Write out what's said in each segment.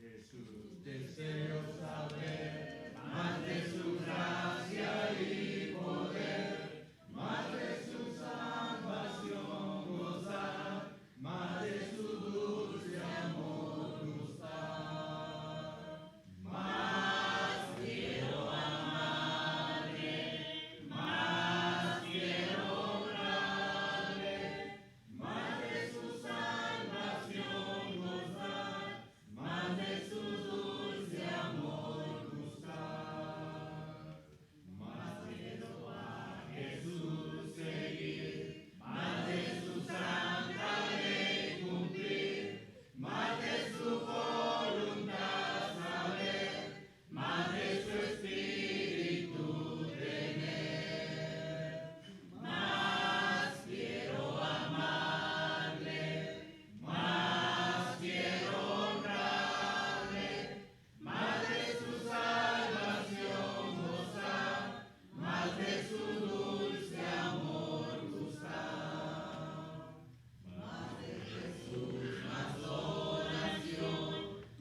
Jesús, deseo saber más de su gracia y poder, más de su salvación gozar, más de su dulce amor gustar. Más quiero amarle, más quiero honrarle, más de su salvación gozar, más de su dulce amor gustar. Más quiero a Jesús seguir, más de su santa ley cumplir, más de su voluntad saber, más de su espíritu tener. Más quiero amarle, más quiero honrarle, más de su salvación gozar, más de su dulce amor gustar. Más de Jesús, más oración,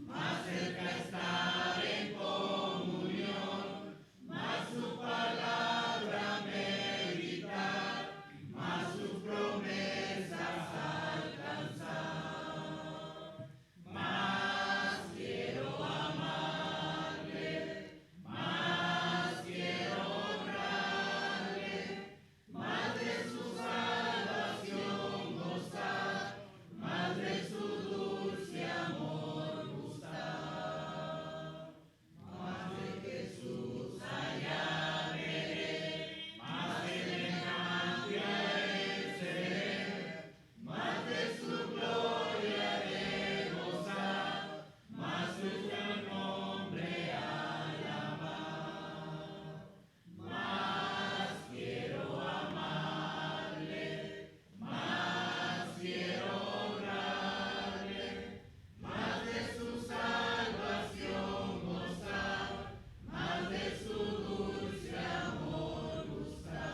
más cerca estar en comunión, más su palabra meditar, más sus promesas alcanzar. Más quiero amarle, más quiero honrarle, más de su salvación gozar, más de su dulce amor gustar. Más de Jesús allá veré, más semejante a él seré, más de su gloria de gozar, más su gran nombre alabar. Más quiero amarle, más quiero honrarle, más de su salvación gozar, más de su dulce amor gustar.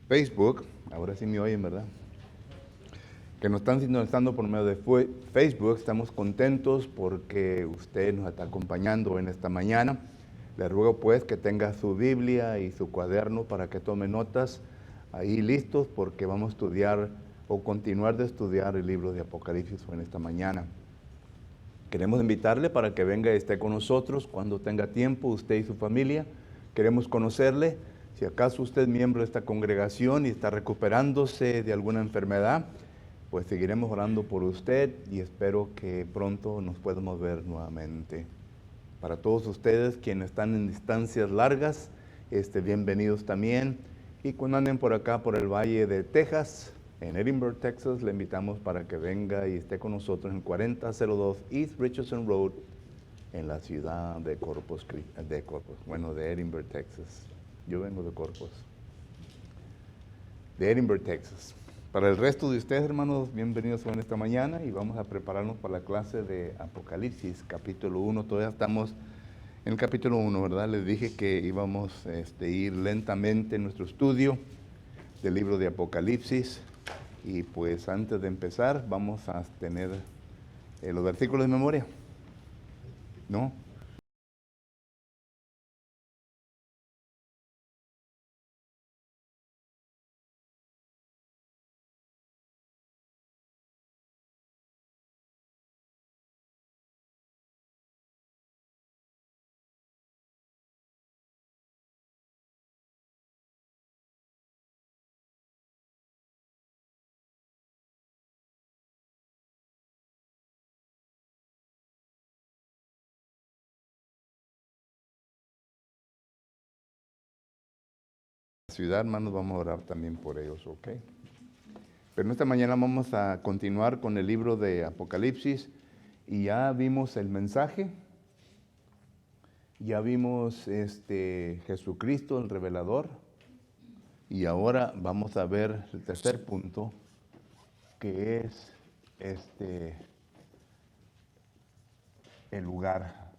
Facebook, ahora sí me oyen, ¿verdad? Que nos están sintonizando por medio de Facebook, estamos contentos porque usted nos está acompañando en esta mañana. Le ruego pues que tenga su Biblia y su cuaderno para que tome notas ahí listos porque vamos a estudiar o continuar de estudiar el libro de Apocalipsis en esta mañana. Queremos invitarle para que venga y esté con nosotros cuando tenga tiempo, usted y su familia. Queremos conocerle. Si acaso usted es miembro de esta congregación y está recuperándose de alguna enfermedad, pues seguiremos orando por usted y espero que pronto nos podamos ver nuevamente. Para todos ustedes quienes están en distancias largas, bienvenidos también. Y cuando anden por acá, por el Valle de Texas, en Edinburgh, Texas, le invitamos para que venga y esté con nosotros en 4002 East Richardson Road, en la ciudad de de Edinburgh, Texas. Yo vengo de Corpus. De Edinburgh, Texas. Para el resto de ustedes, hermanos, bienvenidos en esta mañana y vamos a prepararnos para la clase de Apocalipsis, capítulo 1. Todavía estamos en el capítulo 1, ¿verdad? Les dije que íbamos a ir lentamente en nuestro estudio del libro de Apocalipsis. Y pues antes de empezar, vamos a tener los versículos de memoria, ¿no? ciudad, hermanos, vamos a orar también por ellos, ¿ok? Pero esta mañana vamos a continuar con el libro de Apocalipsis y ya vimos el mensaje, ya vimos Jesucristo, el revelador, y ahora vamos a ver el tercer punto, que es el lugar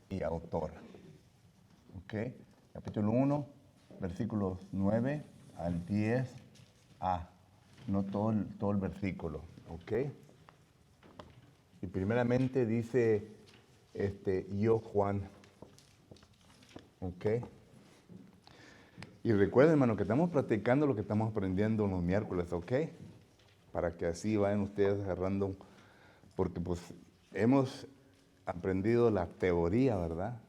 y autor. ¿Ok? Capítulo 1, versículos 9 al 10a. No todo el versículo. ¿Ok? Y primeramente dice, yo Juan. ¿Ok? Y recuerden, hermano, que estamos practicando lo que estamos aprendiendo los miércoles, ¿ok? Para que así vayan ustedes agarrando, porque pues hemos aprendido la teoría, ¿verdad?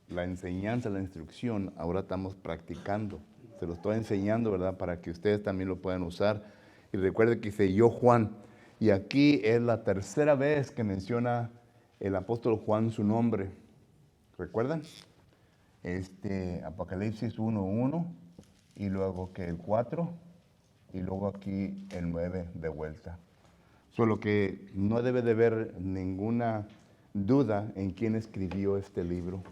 La enseñanza, la instrucción, ahora estamos practicando. Se lo estoy enseñando, ¿verdad? Para que ustedes también lo puedan usar. Y recuerden que dice yo Juan. Y aquí es la tercera vez que menciona el apóstol Juan su nombre. ¿Recuerdan? Apocalipsis 1:1 y luego que el 4 y luego aquí el 9 de vuelta. Solo que no debe de haber ninguna duda en quién escribió este libro.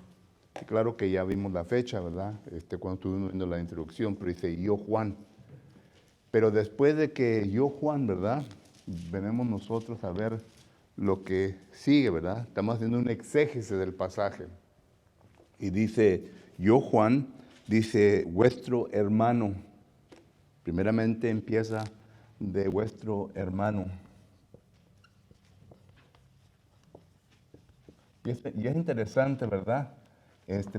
Y claro que ya vimos la fecha, ¿verdad? Cuando estuvimos viendo la introducción, pero dice yo Juan. Pero después de que yo Juan, ¿verdad? Venimos nosotros a ver lo que sigue, ¿verdad? Estamos haciendo un exégesis del pasaje. Y dice, yo Juan, dice, vuestro hermano. Primeramente empieza de vuestro hermano. Y es interesante, ¿verdad?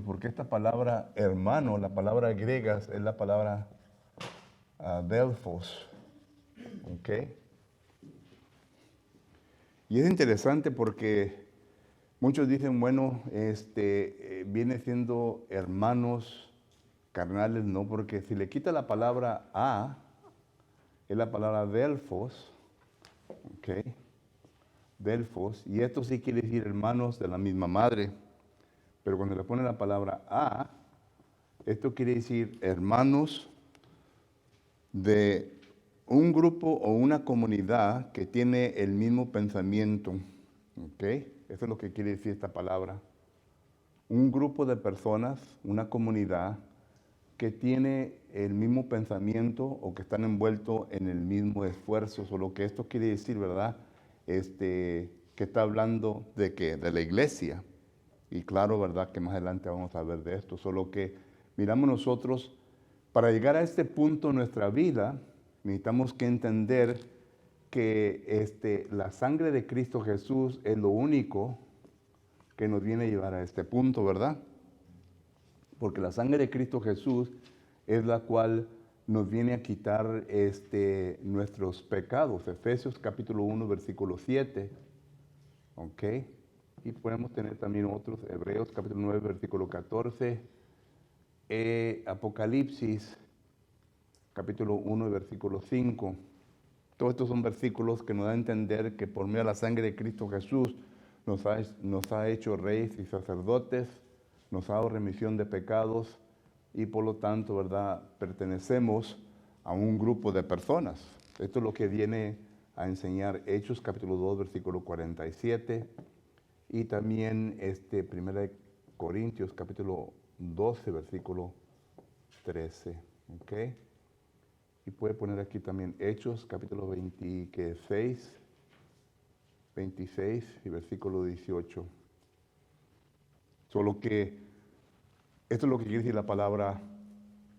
Porque esta palabra hermano, la palabra griega es la palabra Delphos. ¿Ok? Y es interesante porque muchos dicen, bueno, viene siendo hermanos carnales, no, porque si le quita la palabra a, es la palabra Delphos, ¿ok? Delphos, y esto sí quiere decir hermanos de la misma madre, pero cuando le pone la palabra a, esto quiere decir hermanos de un grupo o una comunidad que tiene el mismo pensamiento, ¿ok? Eso es lo que quiere decir esta palabra. Un grupo de personas, una comunidad que tiene el mismo pensamiento o que están envueltos en el mismo esfuerzo. Solo que esto quiere decir, ¿verdad? Que está hablando de qué? De la iglesia. Y claro, ¿verdad? Que más adelante vamos a ver de esto. Solo que miramos nosotros, para llegar a este punto en nuestra vida, necesitamos que entender que la sangre de Cristo Jesús es lo único que nos viene a llevar a este punto, ¿verdad? Porque la sangre de Cristo Jesús es la cual nos viene a quitar nuestros pecados. Efesios capítulo 1, versículo 7. ¿Ok? Y podemos tener también otros. Hebreos capítulo 9, versículo 14. Apocalipsis capítulo 1, versículo 5. Todos estos son versículos que nos dan a entender que por medio de la sangre de Cristo Jesús nos ha hecho reyes y sacerdotes, nos ha dado remisión de pecados y por lo tanto, ¿verdad? Pertenecemos a un grupo de personas. Esto es lo que viene a enseñar Hechos capítulo 2, versículo 47 y también 1 Corintios capítulo 12, versículo 13. ¿Ok? Y puede poner aquí también Hechos capítulo 26 y versículo 18. Solo que esto es lo que quiere decir la palabra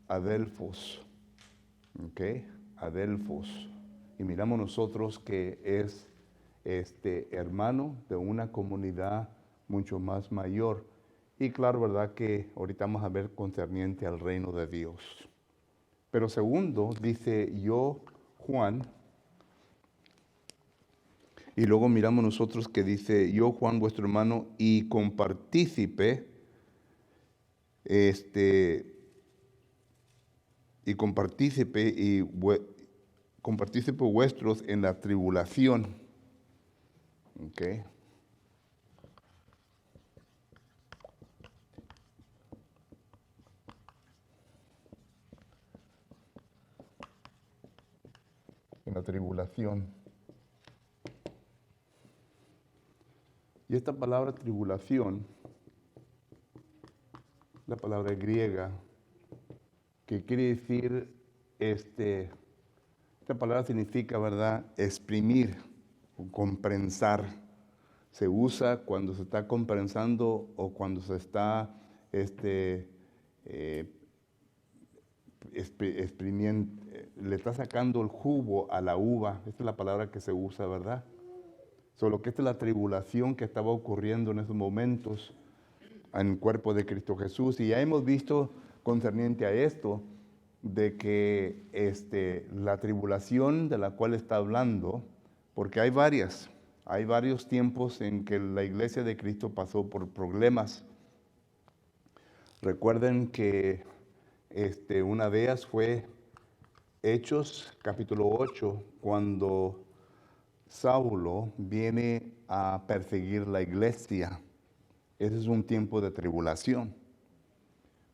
adelphos. ¿Ok? Adelphos. Y miramos nosotros que es hermano de una comunidad mucho más mayor. Y claro, ¿verdad? Que ahorita vamos a ver concerniente al reino de Dios. Pero segundo, dice yo, Juan, y luego miramos nosotros que dice yo, Juan, vuestro hermano, y compartícipe, compartícipe vuestros en la tribulación. ¿Ok? la tribulación. Y esta palabra tribulación, la palabra griega, que quiere decir, esta palabra significa, ¿verdad?, exprimir o comprensar. Se usa cuando se está comprensando o cuando se está exprimiendo, le está sacando el jugo a la uva. Esta es la palabra que se usa, ¿verdad? Solo que esta es la tribulación que estaba ocurriendo en esos momentos en el cuerpo de Cristo Jesús. Y ya hemos visto concerniente a esto, de que la tribulación de la cual está hablando, porque hay varios tiempos en que la iglesia de Cristo pasó por problemas. Recuerden que una de ellas fue Hechos capítulo 8, cuando Saulo viene a perseguir la iglesia. Ese es un tiempo de tribulación.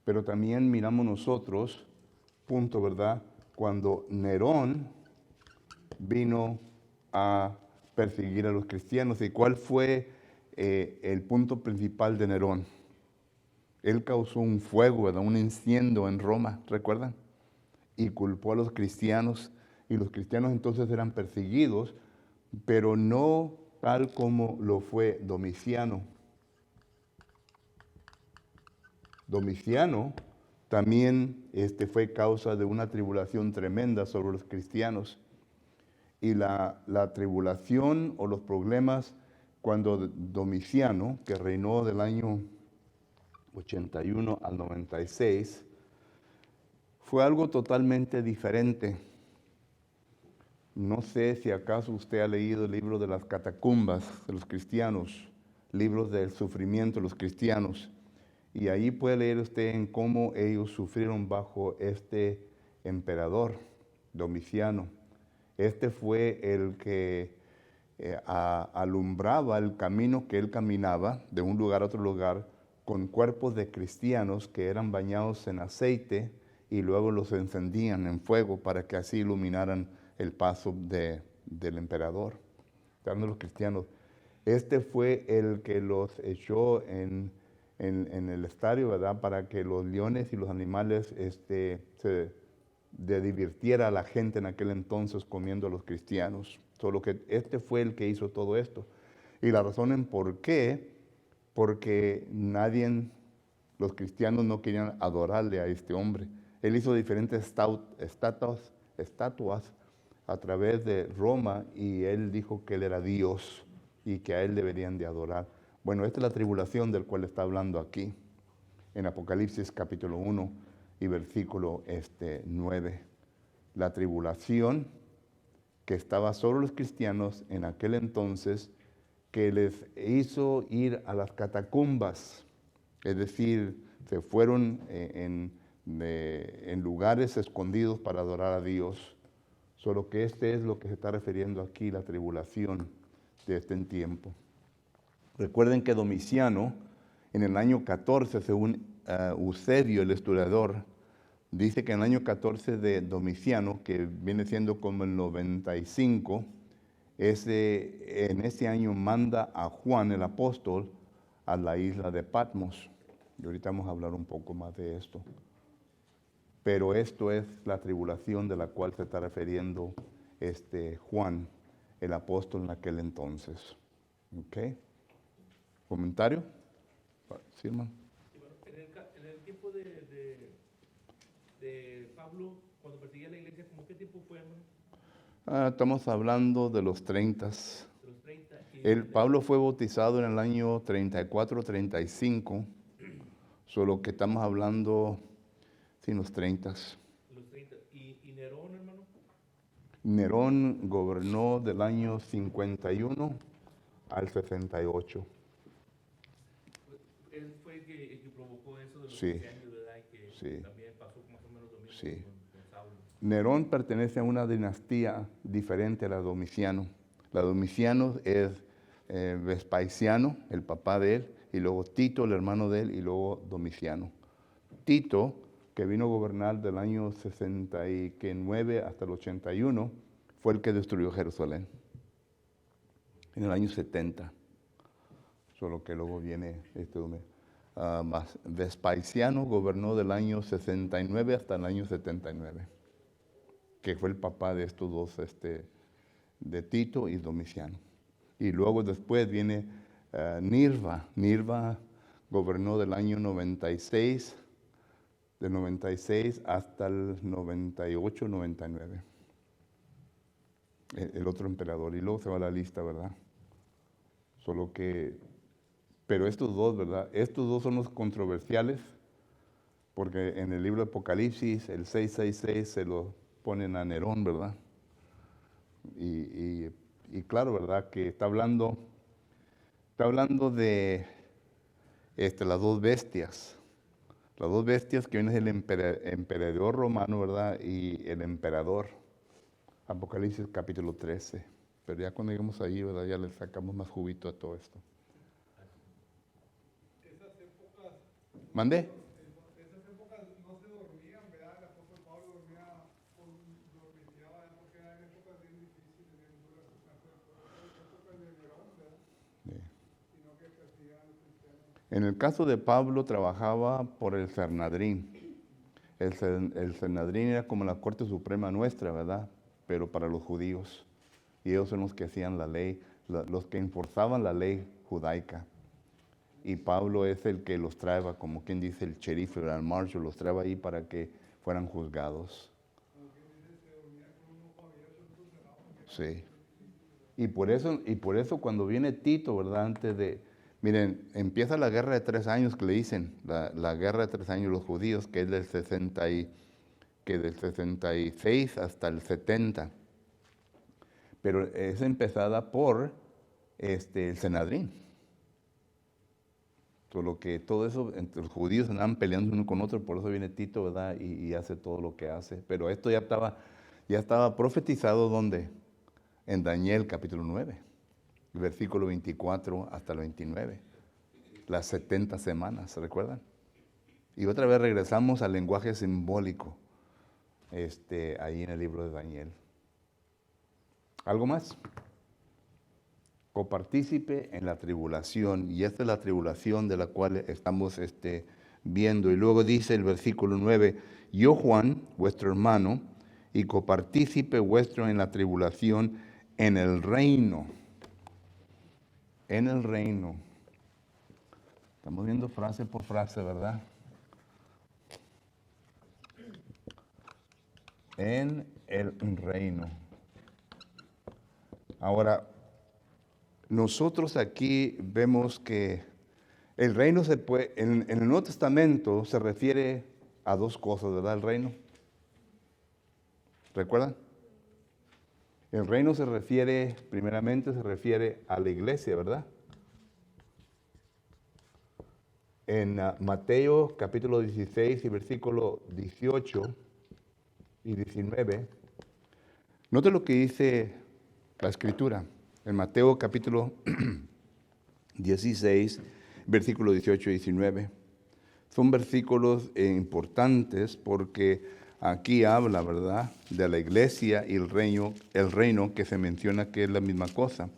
Pero también miramos nosotros, punto, ¿verdad?, cuando Nerón vino a perseguir a los cristianos. ¿Y cuál fue el punto principal de Nerón? Él causó un fuego, ¿verdad?, un incendio en Roma, ¿recuerdan? Y culpó a los cristianos, y los cristianos entonces eran perseguidos, pero no tal como lo fue Domiciano. Domiciano también fue causa de una tribulación tremenda sobre los cristianos. Y la tribulación o los problemas cuando Domiciano, que reinó del año 81 al 96, fue algo totalmente diferente. No sé si acaso usted ha leído el libro de las catacumbas de los cristianos, libros del sufrimiento de los cristianos. Y ahí puede leer usted en cómo ellos sufrieron bajo este emperador, Domiciano. Este fue el que alumbraba el camino que él caminaba de un lugar a otro lugar con cuerpos de cristianos que eran bañados en aceite y luego los encendían en fuego para que así iluminaran el paso del emperador. Hablando de los cristianos. Este fue el que los echó en el estadio, ¿verdad?, para que los leones y los animales divirtiera a la gente en aquel entonces comiendo a los cristianos. Solo que este fue el que hizo todo esto. Y la razón en por qué, porque los cristianos no querían adorarle a este hombre. Él hizo diferentes estatuas a través de Roma y él dijo que él era Dios y que a él deberían de adorar. Bueno, esta es la tribulación del cual está hablando aquí, en Apocalipsis capítulo 1 y versículo 9. La tribulación que estaba sobre los cristianos en aquel entonces, que les hizo ir a las catacumbas, es decir, se fueron en lugares escondidos para adorar a Dios. Solo que este es lo que se está refiriendo aquí, la tribulación de este tiempo. Recuerden que Domiciano, en el año 14, según Eusebio, el historiador, dice que en el año 14 de Domiciano, que viene siendo como el 95, en ese año manda a Juan el apóstol a la isla de Patmos. Y ahorita vamos a hablar un poco más de esto. Pero esto es la tribulación de la cual se está refiriendo Juan, el apóstol en aquel entonces. ¿Ok? ¿Comentario? Sí, hermano. En el tiempo de Pablo, cuando perseguía la iglesia, ¿cómo qué tiempo fue, hermano? Estamos hablando de los 30. De los 30. Pablo fue bautizado en el año 34-35, solo que estamos hablando, sí, los 30. Los 30. ¿Y Nerón, hermano? Nerón gobernó del año 51 al 68. Él fue el que provocó eso de los Sí. incendios, ¿verdad? Y que Sí. también pasó más o menos lo mismo Sí. con Saulo. Nerón pertenece a una dinastía diferente a la de Domiciano. La de Domiciano es Vespasiano, el papá de él, y luego Tito, el hermano de él, y luego Domiciano. Tito, que vino a gobernar del año 69 hasta el 81, fue el que destruyó Jerusalén en el año 70. Solo que luego viene Vespasiano gobernó del año 69 hasta el año 79, que fue el papá de estos dos, de Tito y Domiciano. Y luego después viene Nirva. Nirva gobernó del año 96, del 96 hasta el 98, 99. El otro emperador. Y luego se va a la lista, ¿verdad? Solo que, pero estos dos, ¿verdad? Estos dos son los controversiales, porque en el libro de Apocalipsis, el 666 se lo ponen a Nerón, ¿verdad? Y claro, ¿verdad? Que está hablando de las dos bestias. Las dos bestias que vienen del emperador romano, ¿verdad? Y el emperador. Apocalipsis capítulo 13. Pero ya cuando lleguemos ahí, ¿verdad? Ya le sacamos más juguito a todo esto. Esas épocas, ¿Mandé? esas épocas no se dormían, ¿verdad? El apóstol Pablo dormía, dormiciaba, porque eran épocas bien difíciles, bien duras, épocas de Nerón, ¿verdad? Sí. Sino que perseguían a los cristianos. En el caso de Pablo, trabajaba por el Sanedrín. El Sanedrín era como la Corte Suprema nuestra, ¿verdad? Pero para los judíos. Y ellos son los que hacían la ley, los que enforzaban la ley judaica. Y Pablo es el que los traeba, como quien dice el sheriff, el marshal, los traeba ahí para que fueran juzgados. Sí. Y por eso cuando viene Tito, ¿verdad? Miren, empieza la guerra de 3 años que le dicen, la guerra de 3 años los judíos, que es del 66 hasta el 70. Pero es empezada por el Sanedrín. Solo que todo eso, entre los judíos andaban peleando uno con otro, por eso viene Tito, ¿verdad? Y hace todo lo que hace. Pero esto ya estaba profetizado, ¿dónde? En Daniel capítulo 9, versículo 24 hasta el 29. Las 70 semanas, ¿se recuerdan? Y otra vez regresamos al lenguaje simbólico, ahí en el libro de Daniel. ¿Algo más? Copartícipe en la tribulación, y esta es la tribulación de la cual estamos viendo. Y luego dice el versículo 9, yo Juan, vuestro hermano, y copartícipe vuestro en la tribulación, en el reino. En el reino. Estamos viendo frase por frase, ¿verdad? En el reino. Ahora, nosotros aquí vemos que el reino en el Nuevo Testamento se refiere a dos cosas, ¿verdad? El reino. ¿Recuerdan? El reino primeramente se refiere a la iglesia, ¿verdad? En Mateo capítulo 16 y versículo 18 y 19, note lo que dice la Escritura. En Mateo capítulo 16, versículo 18 y 19. Son versículos importantes porque aquí habla, ¿verdad?, de la iglesia y el reino que se menciona que es la misma cosa.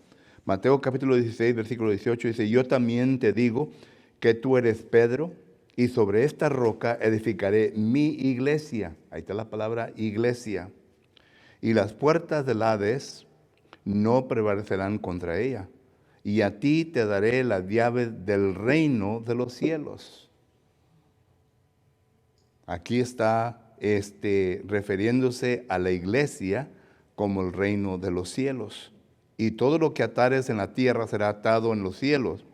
Mateo capítulo 16, versículo 18 dice, yo también te digo que tú eres Pedro y sobre esta roca edificaré mi iglesia. Ahí está la palabra iglesia. Y las puertas del Hades no prevalecerán contra ella. Y a ti te daré las llaves del reino de los cielos. Aquí está refiriéndose a la iglesia como el reino de los cielos. Y todo lo que atares en la tierra será atado en los cielos.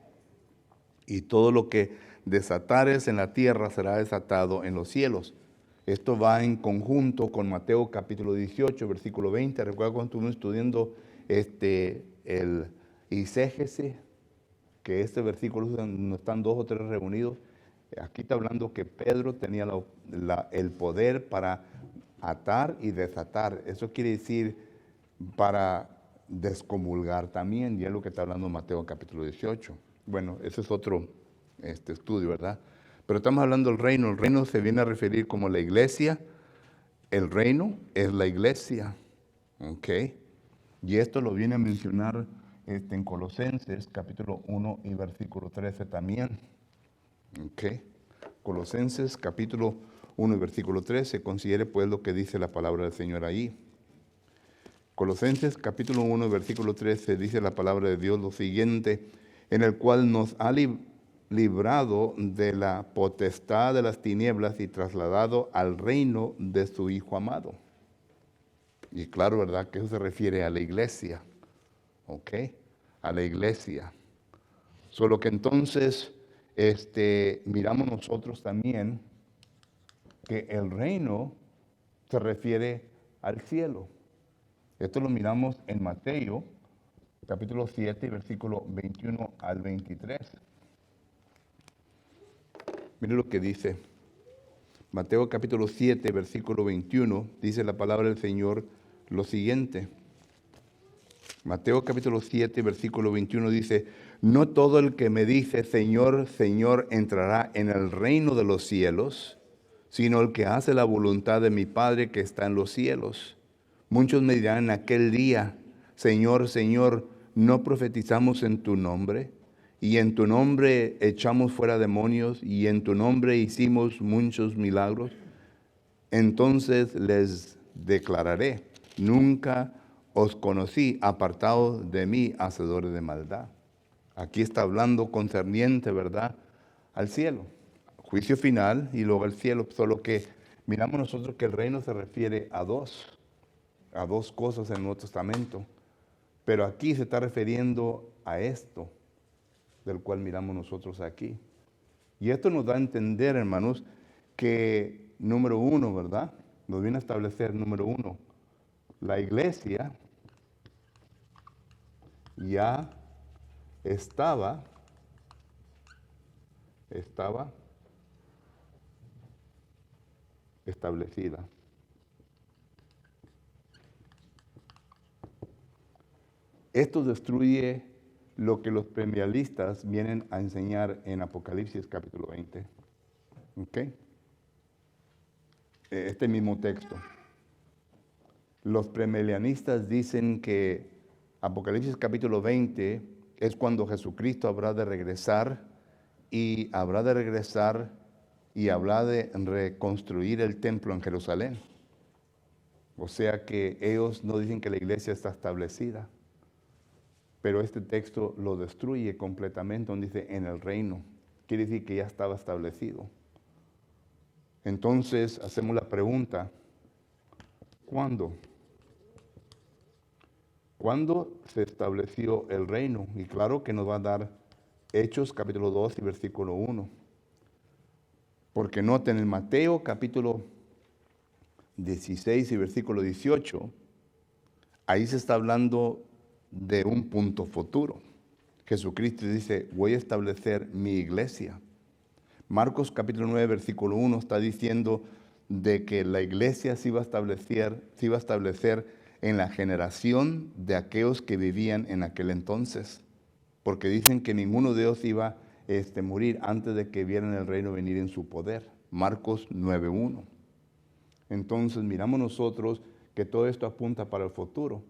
Y todo lo que desatares en la tierra será desatado en los cielos. Esto va en conjunto con Mateo capítulo 18, versículo 20. Recuerda cuando estuvimos estudiando el Iségese, que este versículo no están 2 o 3 reunidos. Aquí está hablando que Pedro tenía el poder para atar y desatar. Eso quiere decir para descomulgar también, y es lo que está hablando Mateo capítulo 18. Bueno, ese es otro estudio, ¿verdad? Pero estamos hablando del reino. El reino se viene a referir como la iglesia. El reino es la iglesia. ¿Ok? Y esto lo viene a mencionar en Colosenses capítulo 1 y versículo 13 también. ¿Ok? Colosenses capítulo 1 y versículo 13. Considere pues lo que dice la palabra del Señor ahí. Colosenses capítulo 1 y versículo 13 dice la palabra de Dios lo siguiente, en el cual nos ha librado de la potestad de las tinieblas y trasladado al reino de su Hijo amado. Y claro, ¿verdad? Que eso se refiere a la iglesia. ¿Ok? A la iglesia. Solo que entonces miramos nosotros también que el reino se refiere al cielo. Esto lo miramos en Mateo, capítulo 7, versículo 21 al 23. Mire lo que dice. Mateo capítulo 7, versículo 21, dice la palabra del Señor lo siguiente. Mateo capítulo 7, versículo 21 dice, no todo el que me dice, Señor, Señor, entrará en el reino de los cielos, sino el que hace la voluntad de mi Padre que está en los cielos. Muchos me dirán en aquel día, Señor, Señor, ¿no profetizamos en tu nombre? Y en tu nombre echamos fuera demonios, y en tu nombre hicimos muchos milagros. Entonces les declararé, nunca os conocí, apartados de mí, hacedores de maldad. Aquí está hablando concerniente, ¿verdad?, al cielo. Juicio final y luego al cielo. Solo que miramos nosotros que el reino se refiere a dos cosas en el Nuevo Testamento. Pero aquí se está refiriendo a esto, del cual miramos nosotros aquí. Y esto nos da a entender, hermanos, que número uno, ¿verdad? Nos viene a establecer, número uno, la iglesia ya estaba establecida. Esto destruye lo que los premialistas vienen a enseñar en Apocalipsis capítulo 20. ¿Ok? Este mismo texto. Los premilenianistas dicen que Apocalipsis capítulo 20 es cuando Jesucristo habrá de regresar y habrá de reconstruir el templo en Jerusalén. O sea que ellos no dicen que la iglesia está establecida, pero este texto lo destruye completamente, donde dice en el reino. Quiere decir que ya estaba establecido. Entonces hacemos la pregunta, ¿cuándo? ¿Cuándo se estableció el reino? Y claro que nos va a dar Hechos capítulo 2 y versículo 1. Porque noten en Mateo capítulo 16 y versículo 18, ahí se está hablando de un punto futuro. Jesucristo dice, voy a establecer mi iglesia. Marcos capítulo 9 versículo 1 está diciendo de que la iglesia se iba a establecer en la generación de aquellos que vivían en aquel entonces. Porque dicen que ninguno de ellos iba a morir antes de que vieran el reino venir en su poder. Marcos 9:1. Entonces miramos nosotros que todo esto apunta para el futuro.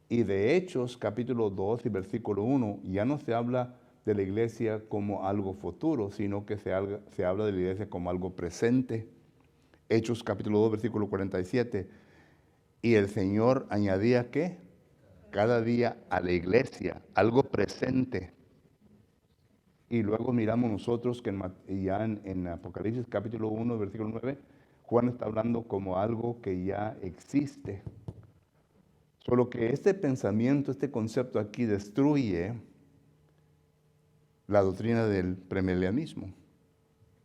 Y de Hechos capítulo 2 y versículo 1 ya no se habla de la iglesia como algo futuro, sino que se habla de la iglesia como algo presente. Hechos capítulo 2 versículo 47. Y el Señor añadía ¿qué? Cada día a la iglesia, algo presente. Y luego miramos nosotros que ya en Apocalipsis capítulo 1, versículo 9, Juan está hablando como algo que ya existe. Solo que este pensamiento, este concepto aquí destruye la doctrina del premilenianismo.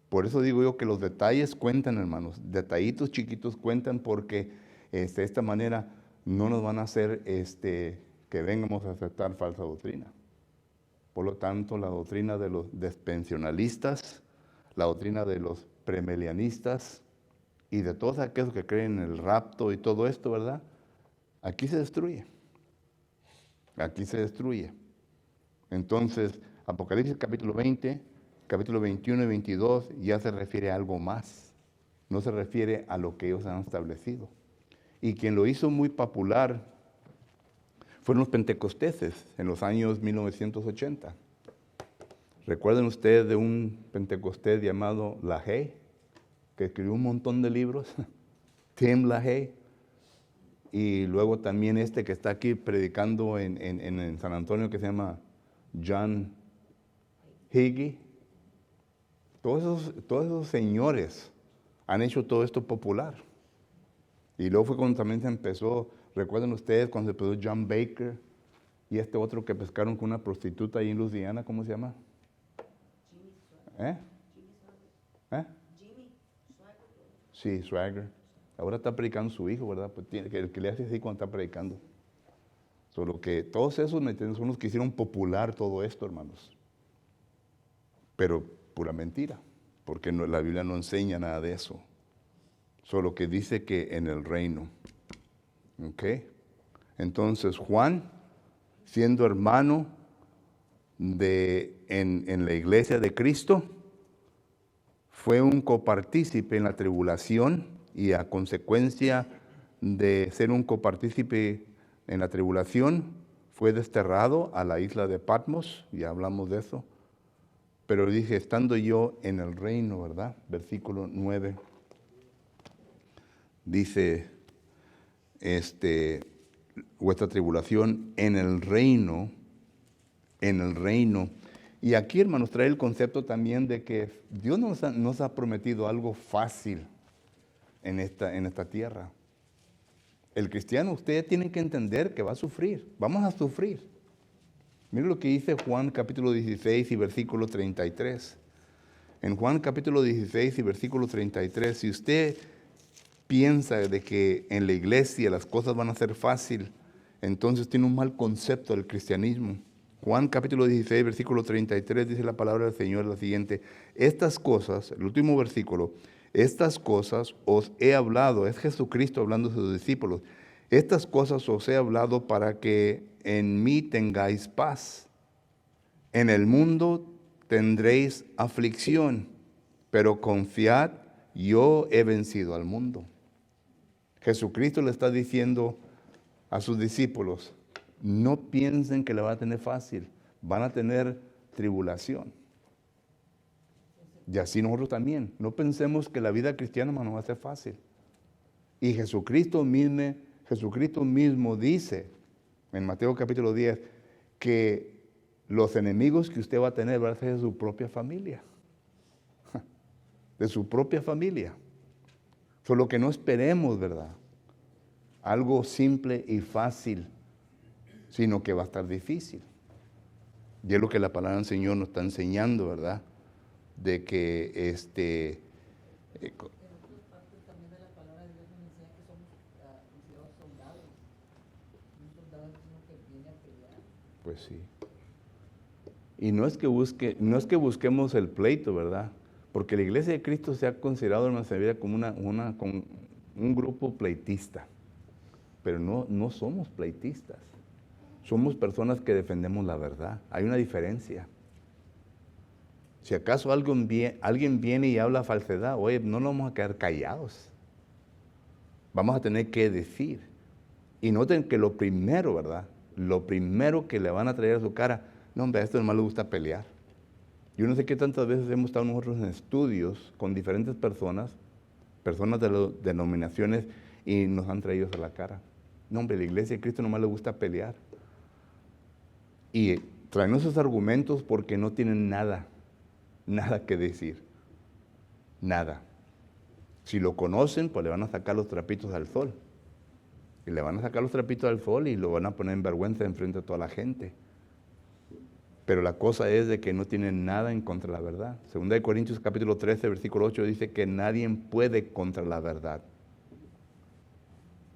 Por eso digo yo que los detalles cuentan, hermanos. Detallitos chiquitos cuentan porque de esta manera no nos van a hacer que vengamos a aceptar falsa doctrina. Por lo tanto, la doctrina de los despensionalistas, la doctrina de los premilenianistas y de todos aquellos que creen en el rapto y todo esto, ¿verdad? Aquí se destruye. Aquí se destruye. Entonces, Apocalipsis capítulo 20, capítulo 21 y 22 ya se refiere a algo más. No se refiere a lo que ellos han establecido. Y quien lo hizo muy popular fueron los pentecosteses en los años 1980. ¿Recuerdan ustedes de un pentecostés llamado LaHaye, que escribió un montón de libros? Tim LaHaye. Y luego también que está aquí predicando en San Antonio, que se llama John Hagee. Todos esos señores han hecho todo esto popular. Y luego fue cuando también se empezó, recuerdan ustedes cuando se empezó John Baker y otro que pescaron con una prostituta ahí en Louisiana, ¿cómo se llama? ¿Eh? ¿Eh? Sí, Swagger. Ahora está predicando su hijo, ¿verdad? Pues el que le hace así cuando está predicando. Solo que todos esos son los que hicieron popular todo esto, hermanos. Pero pura mentira, porque la Biblia no enseña nada de eso. Solo que dice que en el reino. ¿Ok? Entonces Juan, siendo hermano en la iglesia de Cristo, fue un copartícipe en la tribulación y a consecuencia de ser un copartícipe en la tribulación, fue desterrado a la isla de Patmos, ya hablamos de eso. Pero dice, estando yo en el reino, ¿verdad? Versículo 9. Dice, vuestra tribulación en el reino. Y aquí, hermanos, trae el concepto también de que Dios nos ha prometido algo fácil en esta tierra. El cristiano, ustedes tienen que entender que va a sufrir, vamos a sufrir. Miren lo que dice Juan capítulo 16 y versículo 33. En Juan capítulo 16 y versículo 33, si usted piensa de que en la iglesia las cosas van a ser fácil, entonces tiene un mal concepto del cristianismo. Juan capítulo 16, versículo 33, dice la palabra del Señor la siguiente: estas cosas, el último versículo, estas cosas os he hablado, es Jesucristo hablando a sus discípulos, estas cosas os he hablado para que en mí tengáis paz. En el mundo tendréis aflicción, pero confiad, yo he vencido al mundo. Jesucristo le está diciendo a sus discípulos, no piensen que le va a tener fácil, van a tener tribulación. Y así nosotros también, no pensemos que la vida cristiana no va a ser fácil. Y Jesucristo mismo dice en Mateo capítulo 10 que los enemigos que usted va a tener van a ser de su propia familia. De su propia familia. Solo que no esperemos, ¿verdad? Algo simple y fácil, sino que va a estar difícil. Y es lo que la palabra del Señor nos está enseñando, ¿verdad? De que En otras partes también de la palabra de Dios nos enseña que somos considerados soldados. Un soldado es uno que viene a pelear. Pues sí. Y no es que busquemos el pleito, ¿verdad? Porque la iglesia de Cristo se ha considerado en nuestra vida como un grupo pleitista. Pero no somos pleitistas. Somos personas que defendemos la verdad. Hay una diferencia. Si acaso alguien viene y habla falsedad, oye, no nos vamos a quedar callados. Vamos a tener que decir. Y noten que lo primero, ¿verdad? Lo primero que le van a traer a su cara, no, hombre, a esto nomás le gusta pelear. Yo no sé qué tantas veces hemos estado nosotros en estudios con diferentes personas de las denominaciones, y nos han traído a la cara. No, hombre, la iglesia de Cristo nomás le gusta pelear. Y traen esos argumentos porque no tienen nada que decir. Nada. Si lo conocen, pues le van a sacar los trapitos al sol. Y le van a sacar los trapitos al sol y lo van a poner en vergüenza enfrente de toda la gente. Pero la cosa es de que no tienen nada en contra de la verdad. Segunda de Corintios capítulo 13, versículo 8 dice que nadie puede contra la verdad.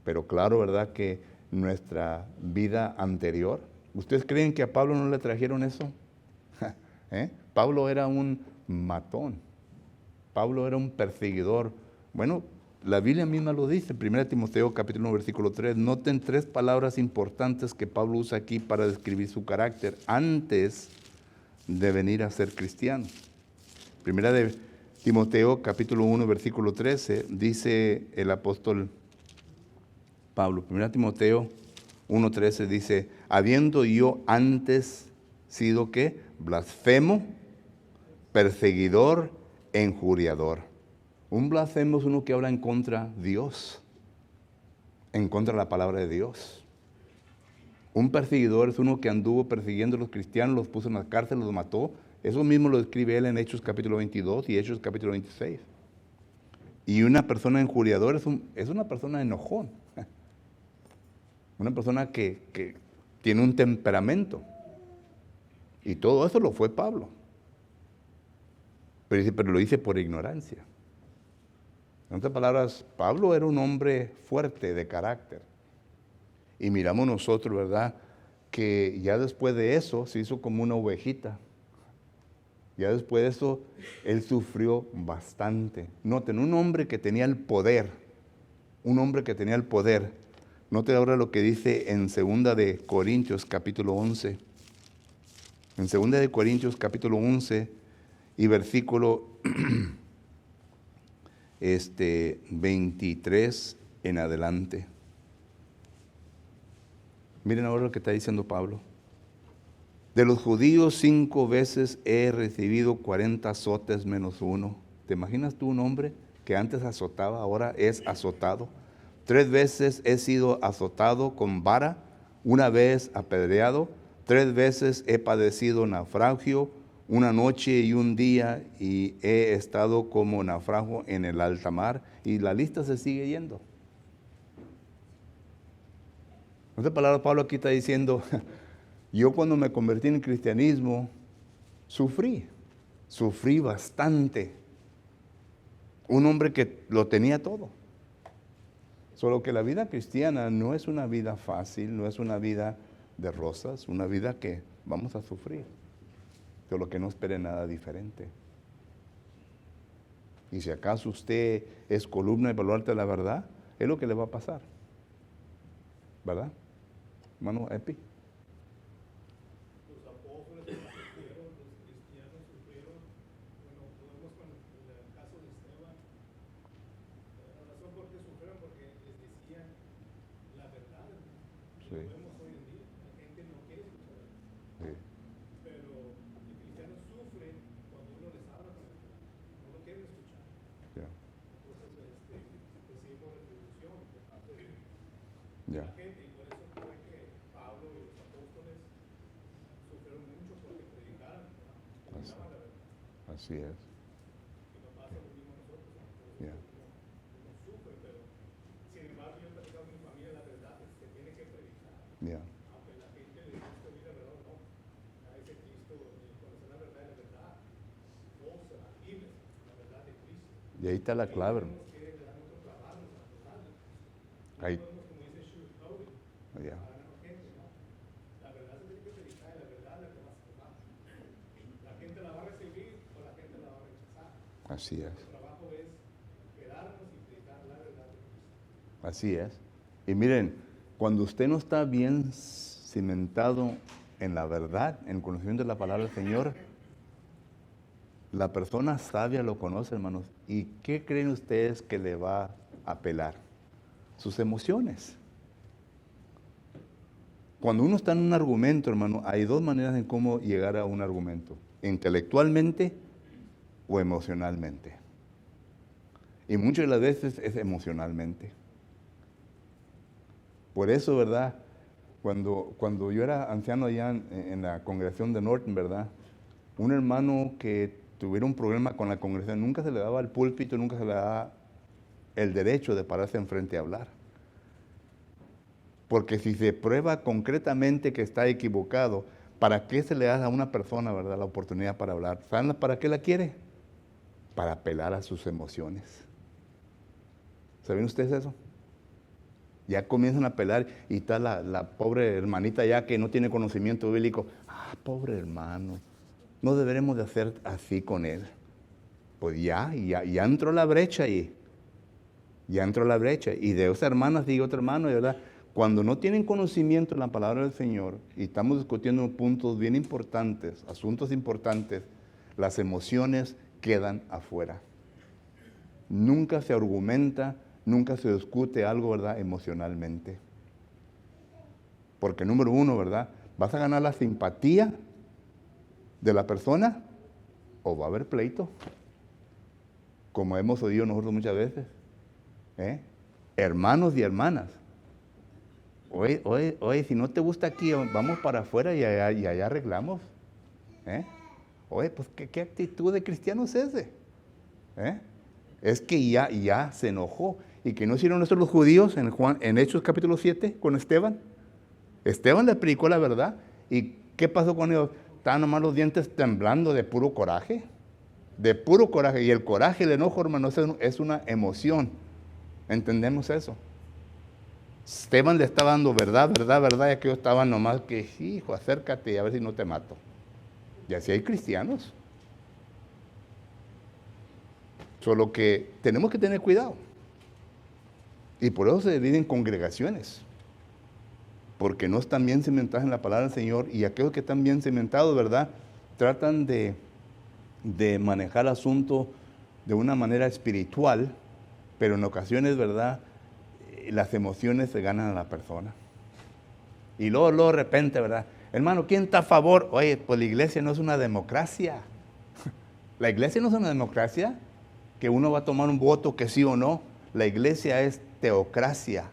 Pero claro, ¿verdad? Que nuestra vida anterior, ¿ustedes creen que a Pablo no le trajeron eso? Pablo era un matón. Pablo era un perseguidor. Bueno, la Biblia misma lo dice, 1 Timoteo capítulo 1, versículo 3. Noten 3 palabras importantes que Pablo usa aquí para describir su carácter antes de venir a ser cristiano. 1 de Timoteo capítulo 1, versículo 13, dice el apóstol Pablo, 1 Timoteo 1:13 dice, habiendo yo antes sido, ¿qué? Blasfemo, perseguidor, injuriador. Un blasfemo es uno que habla en contra de Dios, en contra de la palabra de Dios. Un perseguidor es uno que anduvo persiguiendo a los cristianos, los puso en la cárcel, los mató. Eso mismo lo describe él en Hechos capítulo 22 y Hechos capítulo 26. Y una persona injuriadora es una persona enojón. Una persona que tiene un temperamento. Y todo eso lo fue Pablo. Pero lo dice por ignorancia. En otras palabras, Pablo era un hombre fuerte de carácter. Y miramos nosotros, ¿verdad?, que ya después de eso se hizo como una ovejita. Ya después de eso, él sufrió bastante. Noten, un hombre que tenía el poder, Noten ahora lo que dice en 2 de Corintios capítulo 11. En 2 de Corintios capítulo 11 y versículo 23 en adelante. Miren ahora lo que está diciendo Pablo. De los judíos 5 veces he recibido 40 azotes menos uno. ¿Te imaginas tú un hombre que antes azotaba, ahora es azotado? 3 veces he sido azotado con vara, 1 vez apedreado, 3 veces he padecido naufragio, 1 noche y 1 día, y he estado como naufrago en el alta mar. Y la lista se sigue yendo. En otras palabras, Pablo aquí está diciendo, yo cuando me convertí en el cristianismo, sufrí bastante. Un hombre que lo tenía todo. Solo que la vida cristiana no es una vida fácil, no es una vida de rosas, una vida que vamos a sufrir. Solo que no espere nada diferente. Y si acaso usted es columna y baluarte de la verdad, es lo que le va a pasar. ¿Verdad? Hermano Epi. Los apóstoles sufrieron, los cristianos sufrieron. Bueno, podemos con el caso de Esteban. La razón por qué sufrieron, porque les decían la verdad. Sí. Lo vemos hoy en día. La gente no quiere escuchar. Sí. Pero el cristiano sufre cuando uno les habla con la verdad. No lo quieren escuchar. Ya. Entonces, recibimos retribución de parte de Ya. la gente. Y por eso fue que Pablo y los apóstoles sufrieron mucho porque predicaban la verdad. Así es. Y no pasa lo mismo a nosotros. Ya. Uno sufre, pero sin embargo yo he platicado con mi familia, la verdad es que tiene que predicar. Ya. Aunque la gente le guste oír la verdad o no. A ese Cristo, conocer la verdad y la verdad, todos se van libres, la verdad de Cristo. Y ahí está la clave, hermano. Tenemos que dar nuestro trabajo, a verdad de Cristo. Ahí. No podemos, como dice sugarcoating, Ya. para la gente, ¿no? La verdad se tiene que predicar y la verdad es la que va a salvar. La gente la va a recibir o la gente la va a rechazar. Así es. Nuestro trabajo es quedarnos y predicar la verdad de Cristo. Así es. Y miren, cuando usted no está bien cimentado en la verdad, en el conocimiento de la palabra del Señor, la persona sabia lo conoce, hermanos. ¿Y qué creen ustedes que le va a apelar? Sus emociones. Cuando uno está en un argumento, hermano, hay 2 maneras en cómo llegar a un argumento: intelectualmente o emocionalmente. Y muchas de las veces es emocionalmente. Por eso, ¿verdad? Cuando yo era anciano allá en la congregación de Norton, ¿verdad? Un hermano que tuviera un problema con la congregación, nunca se le daba el púlpito, nunca se le daba el derecho de pararse enfrente a hablar. Porque si se prueba concretamente que está equivocado, ¿para qué se le da a una persona, verdad, la oportunidad para hablar? ¿Saben para qué la quiere? Para apelar a sus emociones. ¿Saben ustedes eso? Ya comienzan a apelar y está la pobre hermanita ya que no tiene conocimiento bíblico. Ah, pobre hermano, no deberemos de hacer así con él. Pues ya entró la brecha ahí. Ya entró la brecha. Y de esa hermana sigue otro hermano, ¿verdad? Cuando no tienen conocimiento de la palabra del Señor y estamos discutiendo puntos bien importantes, asuntos importantes, las emociones quedan afuera. Nunca se argumenta, nunca se discute algo, ¿verdad?, emocionalmente. Porque número uno, ¿verdad? ¿Vas a ganar la simpatía de la persona o va a haber pleito? Como hemos oído nosotros muchas veces. Hermanos y hermanas. Oye, si no te gusta aquí, vamos para afuera y allá arreglamos. Oye, pues ¿qué actitud de cristiano es ese? Es que ya se enojó. ¿Y que no hicieron eso los judíos en Hechos capítulo 7 con Esteban? Esteban le predicó la verdad. ¿Y qué pasó con ellos? Estaban nomás los dientes temblando de puro coraje. De puro coraje. Y el coraje, el enojo, hermano, es una emoción. ¿Entendemos eso? Esteban le estaba dando verdad, y aquellos estaban nomás que, hijo, acércate y a ver si no te mato. Y así hay cristianos. Solo que tenemos que tener cuidado. Y por eso se dividen congregaciones. Porque no están bien cimentadas en la palabra del Señor. Y aquellos que están bien cimentados, ¿verdad? Tratan de manejar el asunto de una manera espiritual. Pero en ocasiones, ¿verdad? Las emociones se ganan a la persona. Y luego de repente, ¿verdad? Hermano, ¿quién está a favor? Oye, pues la iglesia no es una democracia. La iglesia no es una democracia que uno va a tomar un voto que sí o no. La iglesia es teocracia.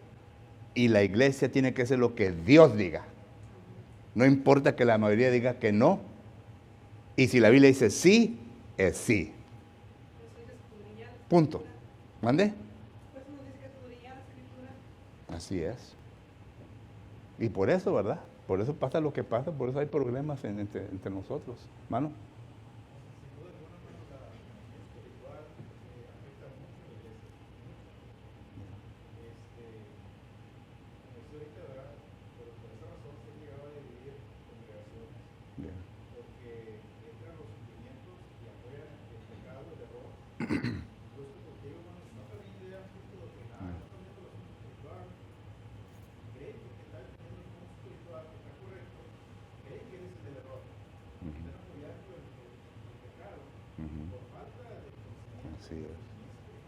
Y la iglesia tiene que hacer lo que Dios diga. No importa que la mayoría diga que no. Y si la Biblia dice sí, es sí. Punto. ¿Mande? Así es. Y por eso, ¿verdad? Por eso pasa lo que pasa, por eso hay problemas entre nosotros. ¿Mano?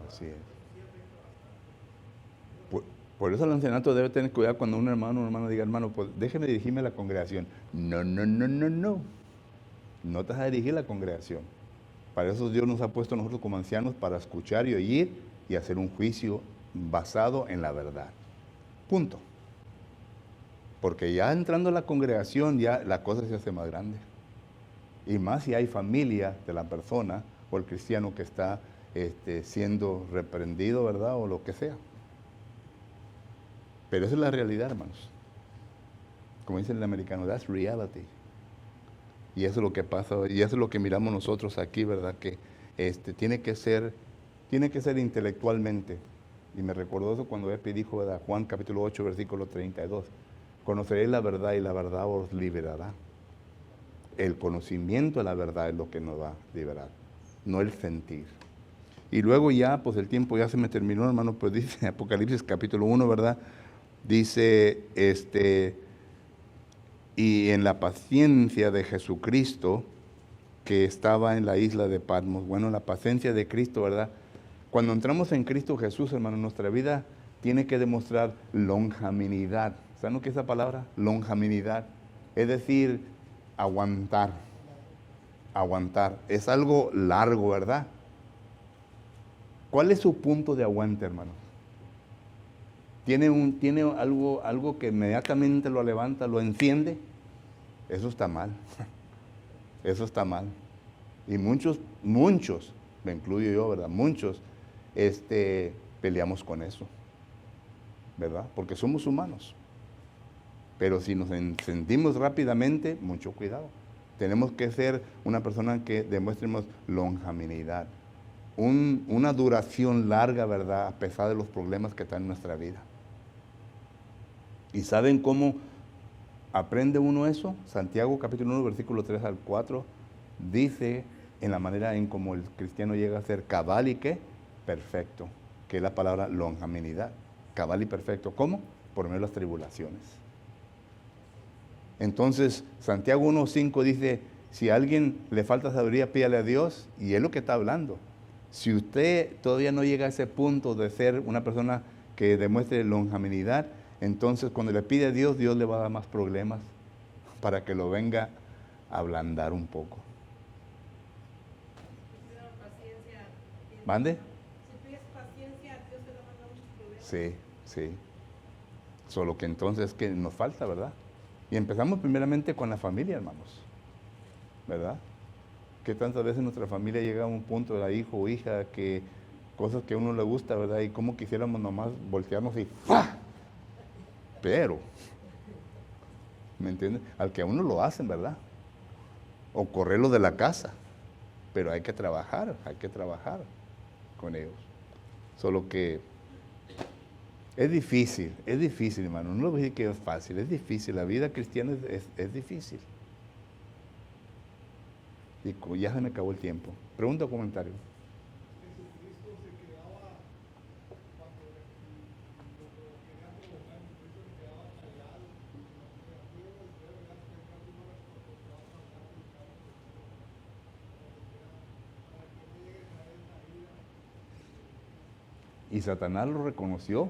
Así es. Por eso el ancianato debe tener cuidado cuando un hermano o una hermana diga, hermano, pues déjeme dirigirme a la congregación. No. No te vas a dirigir a la congregación. Para eso Dios nos ha puesto a nosotros como ancianos para escuchar y oír y hacer un juicio basado en la verdad. Punto. Porque ya entrando a la congregación, ya la cosa se hace más grande. Y más si hay familia de la persona o el cristiano que está siendo reprendido, ¿verdad? O lo que sea. Pero esa es la realidad, hermanos. Como dice el americano, that's reality. Y eso es lo que pasa, y eso es lo que miramos nosotros aquí, ¿verdad? Que tiene que ser intelectualmente. Y me recordó eso cuando Epi dijo, ¿verdad? Juan capítulo 8, versículo 32. Conoceréis la verdad y la verdad os liberará. El conocimiento de la verdad es lo que nos va a liberar, no el sentir. Y luego ya, pues el tiempo ya se me terminó, hermano, pues dice Apocalipsis capítulo 1, ¿verdad? Dice, y en la paciencia de Jesucristo, que estaba en la isla de Patmos. Bueno, la paciencia de Cristo, ¿verdad? Cuando entramos en Cristo Jesús, hermano, nuestra vida tiene que demostrar longanimidad. ¿Saben lo que es esa palabra? Longanimidad. Es decir, aguantar. Aguantar. Es algo largo, ¿verdad? ¿Cuál es su punto de aguante, hermano? ¿Tiene algo que inmediatamente lo levanta, lo enciende? Eso está mal. Eso está mal. Y muchos, me incluyo yo, ¿verdad? Muchos peleamos con eso, ¿verdad? Porque somos humanos. Pero si nos encendimos rápidamente, mucho cuidado. Tenemos que ser una persona que demuestremos longanimidad. Una duración larga, ¿verdad? A pesar de los problemas que están en nuestra vida. ¿Y saben cómo aprende uno eso? Santiago capítulo 1, versículo 3 al 4, dice en la manera en cómo el cristiano llega a ser cabal y ¿qué? Perfecto, que es la palabra longanimidad. Cabal y perfecto. ¿Cómo? Por medio de las tribulaciones. Entonces, Santiago 1:5 dice, si a alguien le falta sabiduría, pídale a Dios, y es lo que está hablando. Si usted todavía no llega a ese punto de ser una persona que demuestre longanimidad, Entonces, cuando le pide a Dios, Dios le va a dar más problemas para que lo venga a ablandar un poco. ¿Mande? Si pides paciencia, Dios te va a mandar muchos problemas. Sí, sí. Solo que entonces que nos falta, ¿verdad? Y empezamos primeramente con la familia, hermanos. ¿Verdad? Que tantas veces nuestra familia llega a un punto, de hijo o hija, que cosas que a uno le gusta, ¿verdad? Y como quisiéramos nomás voltearnos y ¡fua! Pero, ¿me entiendes? Al que a uno lo hacen, ¿verdad? O correrlo de la casa. Pero hay que trabajar con ellos. Solo que es difícil, hermano. No lo voy a decir que es fácil, es difícil. La vida cristiana es difícil. Y ya se me acabó el tiempo. Pregunta o comentario. Jesucristo se quedaba, cuando lo querían provocar, Jesucristo se quedaba callado. Y Satanás lo reconoció.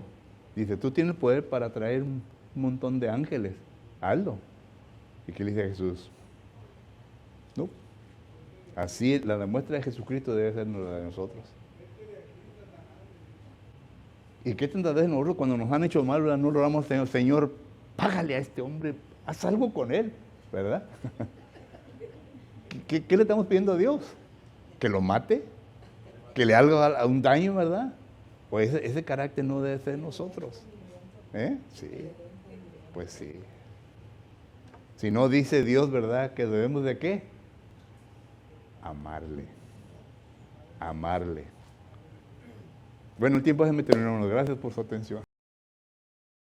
Dice, tú tienes poder para traer un montón de ángeles. Hazlo. ¿Y qué le dice a Jesús? No. Así, la muestra de Jesucristo debe ser la de nosotros. ¿Y qué tantas veces nosotros cuando nos han hecho mal, ¿verdad? No lo oramos, Señor, págale a este hombre, haz algo con él, ¿verdad? ¿Qué le estamos pidiendo a Dios? ¿Que lo mate? ¿Que le haga un daño, verdad? Pues ese carácter no debe ser nosotros. ¿Eh? Sí, pues sí. Si no dice Dios, ¿verdad? Que debemos de ¿qué? Amarle. Amarle. Bueno, el tiempo se me terminó. Gracias por su atención.